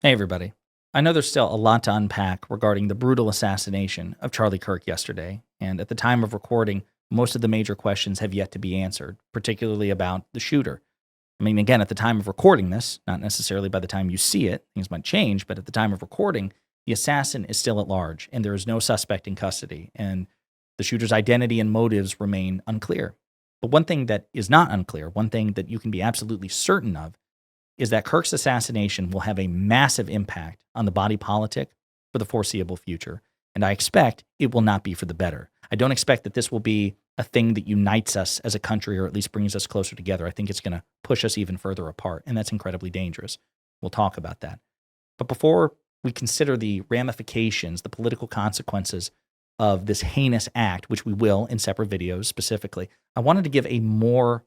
Hey, everybody. I know there's still a lot to unpack regarding the brutal assassination of Charlie Kirk yesterday. And at the time of recording, most of the major questions have yet to be answered, particularly about the shooter. I mean, again, at the time of recording this, not necessarily by the time you see it, things might change, but at the time of recording, the assassin is still at large and there is no suspect in custody. And the shooter's identity and motives remain unclear. But one thing that is not unclear, one thing that you can be absolutely certain of, is that Kirk's assassination will have a massive impact on the body politic for the foreseeable future. And I expect it will not be for the better. I don't expect that this will be a thing that unites us as a country or at least brings us closer together. I think it's going to push us even further apart. And that's incredibly dangerous. We'll talk about that. But before we consider the ramifications, the political consequences of this heinous act, which we will in separate videos specifically, I wanted to give a more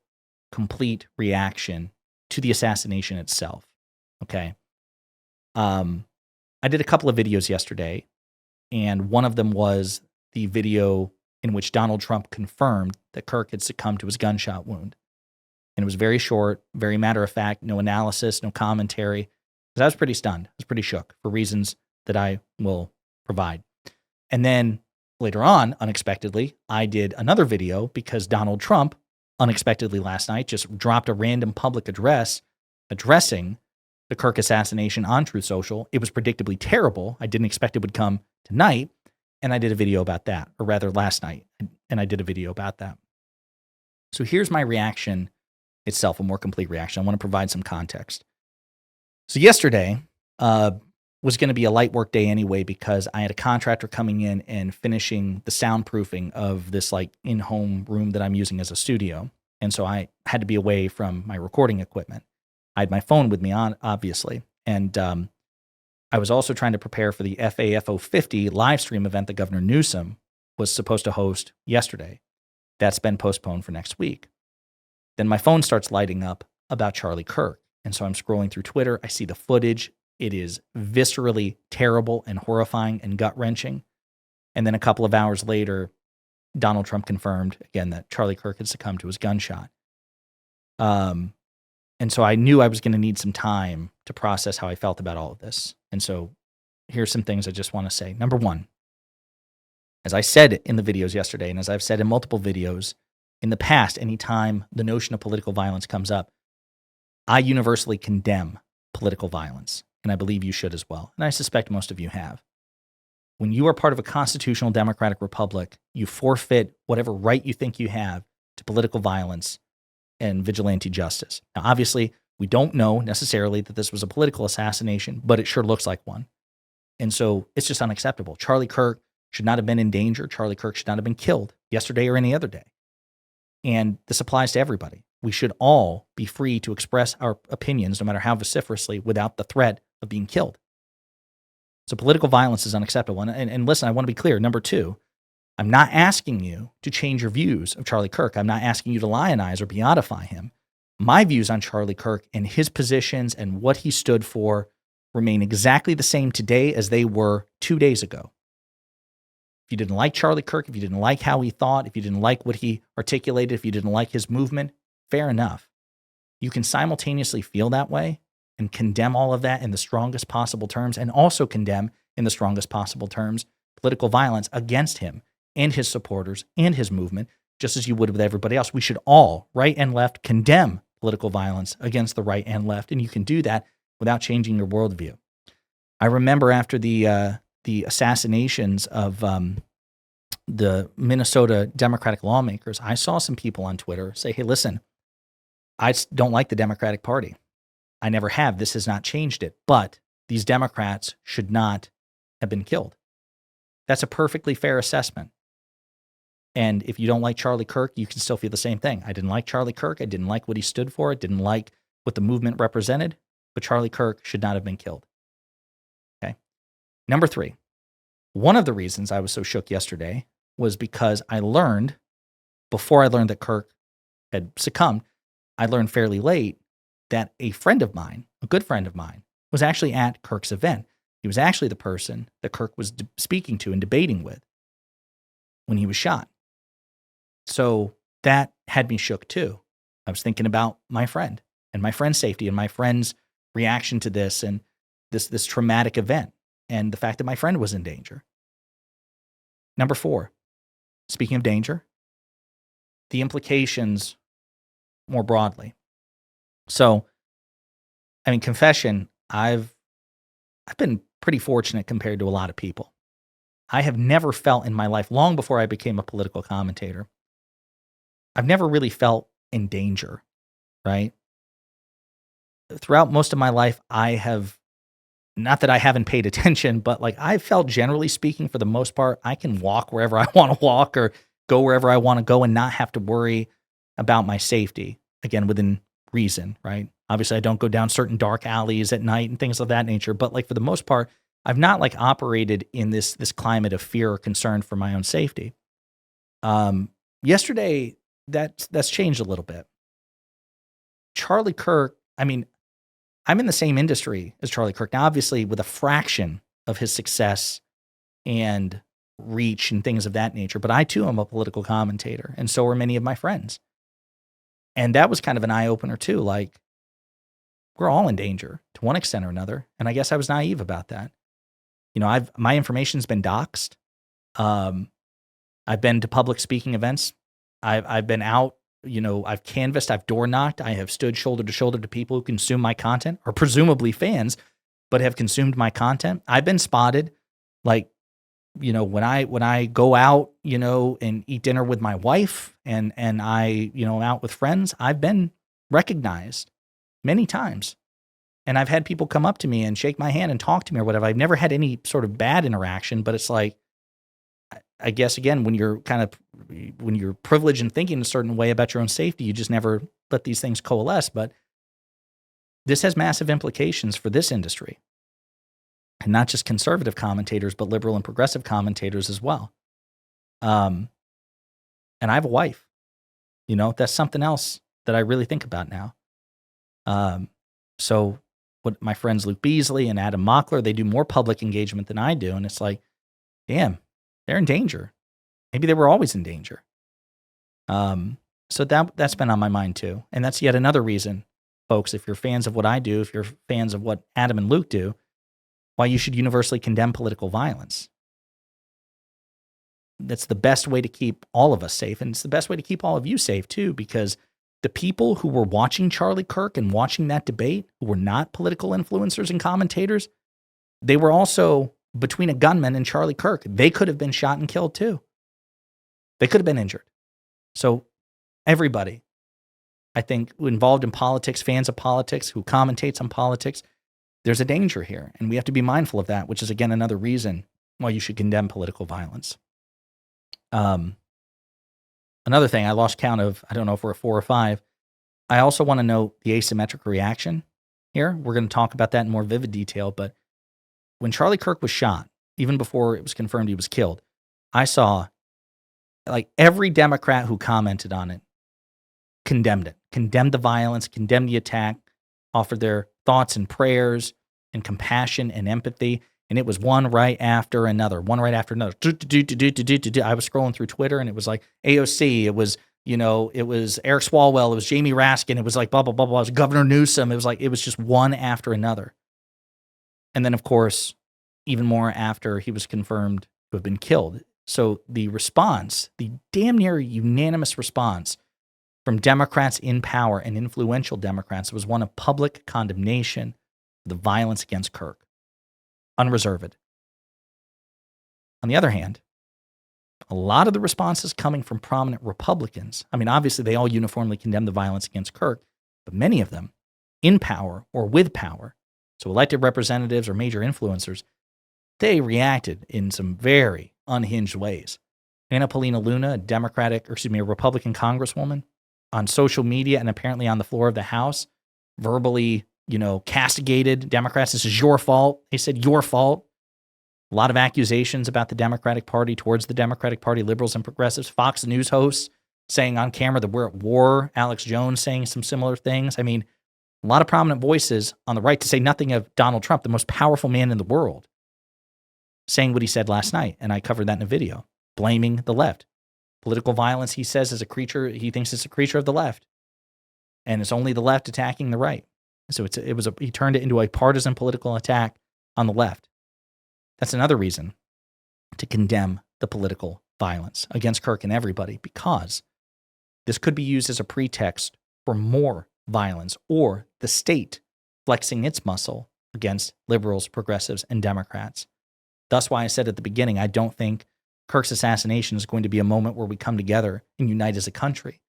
complete reaction to the assassination itself. Okay. I did a couple of videos yesterday, and one of them was the video in which Donald Trump confirmed that Kirk had succumbed to his gunshot wound. And it was very short, very matter of fact, no analysis, no commentary. Because I was pretty stunned. I was pretty shook for reasons that I will provide. And then later on, unexpectedly, I did another video because Donald Trump unexpectedly last night just dropped a random public address addressing the Kirk assassination on Truth Social. It was predictably terrible. I didn't expect it would come tonight. And I did a video about that, or rather last night. And I did a video about that. So here's my reaction itself, a more complete reaction. I want to provide some context. So yesterday was going to be a light work day anyway, because I had a contractor coming in and finishing the soundproofing of this like in-home room that I'm using as a studio. And so I had to be away from my recording equipment. I had my phone with me on, obviously. And I was also trying to prepare for the FAFO 50 live stream event that Governor Newsom was supposed to host yesterday. That's been postponed for next week. Then my phone starts lighting up about Charlie Kirk. And so I'm scrolling through Twitter. I see the footage. It is viscerally terrible and horrifying and gut-wrenching. And then a couple of hours later, Donald Trump confirmed again that Charlie Kirk had succumbed to his gunshot. And so I knew I was going to need some time to process how I felt about all of this. And so here's some things I just want to say. Number one, as I said in the videos yesterday, and as I've said in multiple videos in the past, anytime the notion of political violence comes up, I universally condemn political violence, and I believe you should as well. And I suspect most of you have. When you are part of a constitutional democratic republic, you forfeit whatever right you think you have to political violence and vigilante justice. Now, obviously, we don't know necessarily that this was a political assassination, but it sure looks like one. And so it's just unacceptable. Charlie Kirk should not have been in danger. Charlie Kirk should not have been killed yesterday or any other day. And this applies to everybody. We should all be free to express our opinions, no matter how vociferously, without the threat of being killed. So political violence is unacceptable. And listen, I want to be clear. Number two, I'm not asking you to change your views of Charlie Kirk. I'm not asking you to lionize or beatify him. My views on Charlie Kirk and his positions and what he stood for remain exactly the same today as they were 2 days ago. If you didn't like Charlie Kirk, if you didn't like how he thought, if you didn't like what he articulated, if you didn't like his movement, fair enough. You can simultaneously feel that way and condemn all of that in the strongest possible terms, and also condemn in the strongest possible terms political violence against him and his supporters and his movement, just as you would with everybody else. We should all, right and left, condemn political violence against the right and left, and you can do that without changing your worldview. I remember after the assassinations of the Minnesota Democratic lawmakers, I saw some people on Twitter say, hey, listen, I don't like the Democratic Party. I never have. This has not changed it. But these Democrats should not have been killed. That's a perfectly fair assessment. And if you don't like Charlie Kirk, you can still feel the same thing. I didn't like Charlie Kirk. I didn't like what he stood for. I didn't like what the movement represented. But Charlie Kirk should not have been killed. Okay. Number three, one of the reasons I was so shook yesterday was because I learned, before I learned that Kirk had succumbed, I learned fairly late that a friend of mine, a good friend of mine, was actually at Kirk's event. He was actually the person that Kirk was speaking to and debating with when he was shot. So that had me shook too. I was thinking about my friend and my friend's safety and my friend's reaction to this and this traumatic event and the fact that my friend was in danger. Number 4, speaking of danger, the implications more broadly. So, I mean, confession, I've been pretty fortunate compared to a lot of people. I have never felt in my life, long before I became a political commentator, I've never really felt in danger, right? Throughout most of my life, I have, not that I haven't paid attention, but like I've felt, generally speaking, for the most part, I can walk wherever I want to walk or go wherever I want to go and not have to worry about my safety, again, within reason, right? Obviously, I don't go down certain dark alleys at night and things of that nature, but like for the most part, I've not like operated in this climate of fear or concern for my own safety. Yesterday, that's changed a little bit. Charlie Kirk, I mean, I'm in the same industry as Charlie Kirk. Now, obviously, with a fraction of his success and reach and things of that nature, but I too am a political commentator, and so are many of my friends. And that was kind of an eye-opener too. Like, we're all in danger to one extent or another. And I guess I was naive about that. You know, my information's been doxxed. I've been to public speaking events. I've been out, you know, I've canvassed, I've door knocked, I have stood shoulder to shoulder to people who consume my content, or presumably fans, but have consumed my content. I've been spotted. Like, you know, when I go out, you know, and eat dinner with my wife and I, you know, out with friends, I've been recognized many times. And I've had people come up to me and shake my hand and talk to me or whatever. I've never had any sort of bad interaction, but it's like, I guess, again, when you're privileged and thinking a certain way about your own safety, you just never let these things coalesce. But this has massive implications for this industry. And not just conservative commentators, but liberal and progressive commentators as well. And I have a wife. You know, that's something else that I really think about now. So what my friends Luke Beasley and Adam Mockler, they do more public engagement than I do. And it's like, damn, they're in danger. Maybe they were always in danger. So that's been on my mind too. And that's yet another reason, folks, if you're fans of what I do, if you're fans of what Adam and Luke do, why you should universally condemn political violence. That's the best way to keep all of us safe. And it's the best way to keep all of you safe too, because the people who were watching Charlie Kirk and watching that debate, who were not political influencers and commentators, they were also between a gunman and Charlie Kirk. They could have been shot and killed too. They could have been injured. So everybody, I think, involved in politics, fans of politics, who commentates on politics, there's a danger here. And we have to be mindful of that, which is, again, another reason why you should condemn political violence. Another thing, I lost count of, I don't know if we're at 4 or 5. I also want to note the asymmetric reaction here. We're going to talk about that in more vivid detail. But when Charlie Kirk was shot, even before it was confirmed he was killed, I saw like every Democrat who commented on it condemned it, condemned the violence, condemned the attack, offered their thoughts and prayers and compassion and empathy. And it was one right after another, one right after another. I was scrolling through Twitter and it was like AOC, it was, you know, it was Eric Swalwell, it was Jamie Raskin, it was like blah, blah, blah, blah. It was Governor Newsom. It was just one after another. And then, of course, even more after he was confirmed to have been killed. So the response, the damn near unanimous response from Democrats in power and influential Democrats, was one of public condemnation of the violence against Kirk. Unreserved. On the other hand, a lot of the responses coming from prominent Republicans, I mean, obviously they all uniformly condemn the violence against Kirk, but many of them in power or with power, so elected representatives or major influencers, they reacted in some very unhinged ways. Anna Paulina Luna, a Republican congresswoman, on social media and apparently on the floor of the House, verbally, castigated Democrats. This is your fault. They said your fault. A lot of accusations about the Democratic Party towards the Democratic Party, liberals and progressives. Fox News hosts saying on camera that we're at war. Alex Jones saying some similar things. I mean, a lot of prominent voices on the right, to say nothing of Donald Trump, the most powerful man in the world, saying what he said last night. And I covered that in a video, blaming the left. Political violence, he says, is a creature. He thinks it's a creature of the left. And it's only the left attacking the right. So he turned it into a partisan political attack on the left. That's another reason to condemn the political violence against Kirk and everybody, because this could be used as a pretext for more violence or the state flexing its muscle against liberals, progressives, and Democrats. That's why I said at the beginning, I don't think Kirk's assassination is going to be a moment where we come together and unite as a country.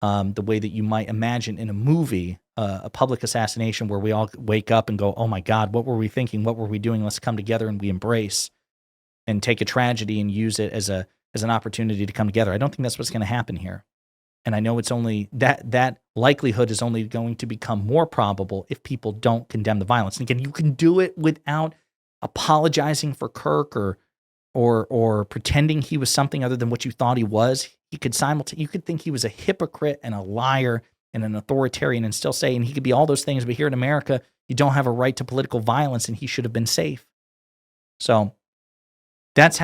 The way that you might imagine in a movie, a public assassination where we all wake up and go, oh my God, what were we thinking? What were we doing? Let's come together and we embrace and take a tragedy and use it as an opportunity to come together. I don't think that's what's going to happen here. And I know it's only that likelihood is only going to become more probable if people don't condemn the violence. And again, you can do it without apologizing for Kirk or pretending he was something other than what you thought he was. You could think he was a hypocrite and a liar and an authoritarian and still say, and he could be all those things, but here in America, you don't have a right to political violence and he should have been safe. So those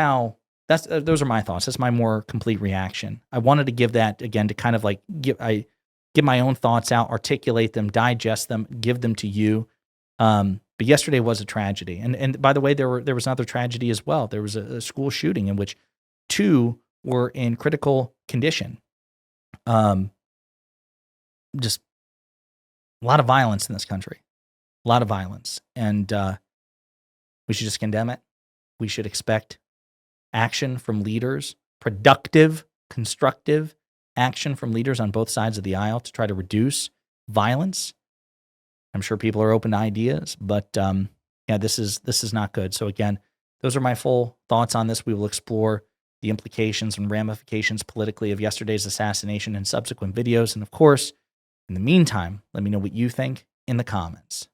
are my thoughts. That's my more complete reaction. I wanted to give that again to kind of like give my own thoughts out, articulate them, digest them, give them to you. But yesterday was a tragedy. And by the way, there was another tragedy as well. There was a school shooting in which 2 were in critical condition. Just a lot of violence in this country. A lot of violence. And we should just condemn it. We should expect action from leaders, productive, constructive action from leaders on both sides of the aisle to try to reduce violence. I'm sure people are open to ideas, but this is not good. So again, those are my full thoughts on this. We will explore the implications and ramifications politically of yesterday's assassination in subsequent videos. And of course, in the meantime, let me know what you think in the comments.